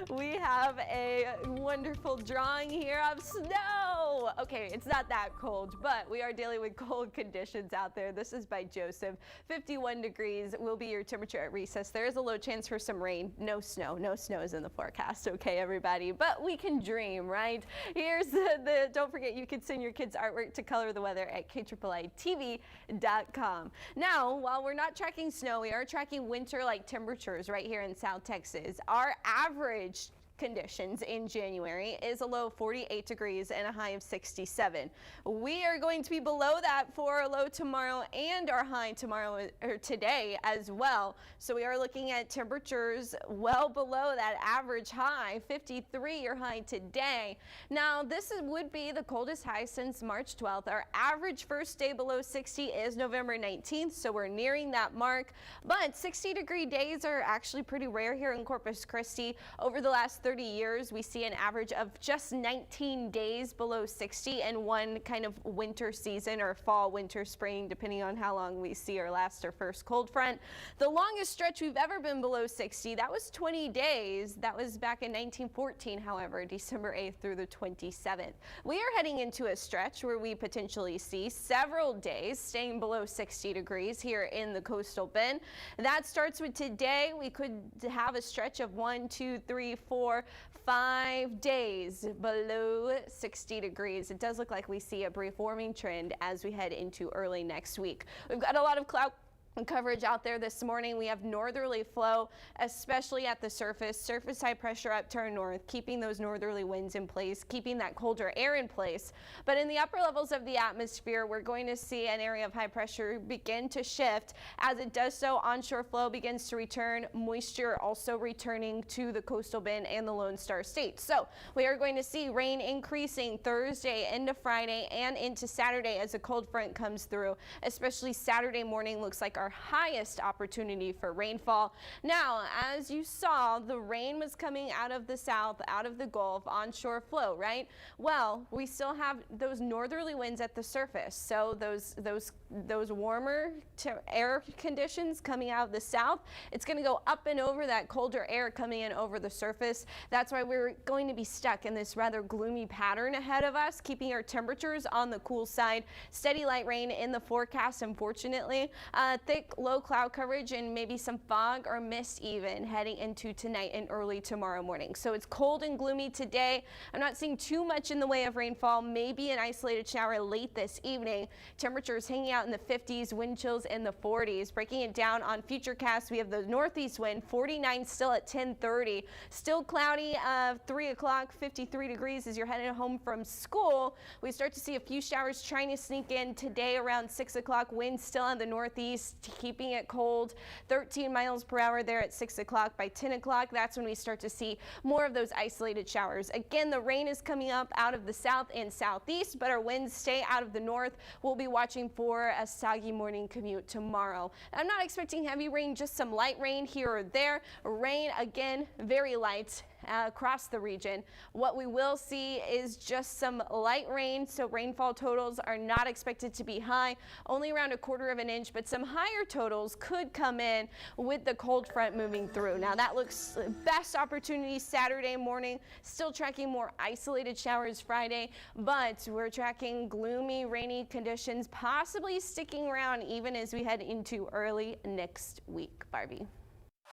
We have a wonderful drawing here of snow. Okay, it's not that cold, but we are dealing with cold conditions out there. This is by Joseph. 51 degrees will be your temperature at recess. There is a low chance for some rain. No snow. No snow is in the forecast. Okay, everybody, but we can dream, right? Here's don't forget, you can send your kids artwork to color the weather at KIIITV.com. Now, while we're not tracking snow, we are tracking winter-like temperatures right here in South Texas. Our average conditions in January is a low of 48 degrees and a high of 67. We are going to be below that for our low tomorrow and our high tomorrow or today as well. So we are looking at temperatures well below that average high, 53 your high today. Now this would be the coldest high since March 12th. Our average first day below 60 is November 19th, so we're nearing that mark. But 60-degree days are actually pretty rare here in Corpus Christi. Over the last 30 years, we see an average of just 19 days below 60 in one kind of winter season, or fall, winter, spring, depending on how long we see our last or first cold front. The longest stretch we've ever been below 60, that was 20 days. That was back in 1914, however, December 8th through the 27th. We are heading into a stretch where we potentially see several days staying below 60 degrees here in the coastal bend. That starts with today. We could have a stretch of 1, 2, 3, 4, 5 days below 60 degrees. It does look like we see a brief warming trend as we head into early next week. We've got a lot of cloud coverage out there this morning. We have northerly flow, especially at the surface. Surface high pressure up to our north, keeping those northerly winds in place, keeping that colder air in place. But in the upper levels of the atmosphere, we're going to see an area of high pressure begin to shift. As it does so, onshore flow begins to return, moisture also returning to the coastal bend and the Lone Star State. So we are going to see rain increasing Thursday into Friday and into Saturday as a cold front comes through. Especially Saturday morning looks like our highest opportunity for rainfall. Now, as you saw, the rain was coming out of the south, out of the Gulf, onshore flow, right? Well, we still have those northerly winds at the surface. So those warmer air conditions coming out of the south, it's going to go up and over that colder air coming in over the surface. That's why we're going to be stuck in this rather gloomy pattern ahead of us, keeping our temperatures on the cool side. Steady light rain in the forecast, unfortunately. Thick low cloud coverage and maybe some fog or mist even heading into tonight and early tomorrow morning. So it's cold and gloomy today. I'm not seeing too much in the way of rainfall, maybe an isolated shower late this evening. Temperatures hanging out in the 50s, wind chills in the 40s. Breaking it down on Futurecast, we have the northeast wind, 49 still at 10:30. Still cloudy, 3 o'clock, 53 degrees as you're heading home from school. We start to see a few showers trying to sneak in today around 6 o'clock. Wind still in the northeast, keeping it cold, 13 miles per hour there at 6 o'clock. By 10 o'clock, that's when we start to see more of those isolated showers. Again, the rain is coming up out of the south and southeast, but our winds stay out of the north. We'll be watching for a soggy morning commute tomorrow. I'm not expecting heavy rain, just some light rain here or there. Rain, again, very light across the region. What we will see is just some light rain, so rainfall totals are not expected to be high, only around 1/4 of an inch, but some higher totals could come in with the cold front moving through. Now that looks best opportunity Saturday morning, still tracking more isolated showers Friday, but we're tracking gloomy, rainy conditions possibly sticking around even as we head into early next week. Barbie.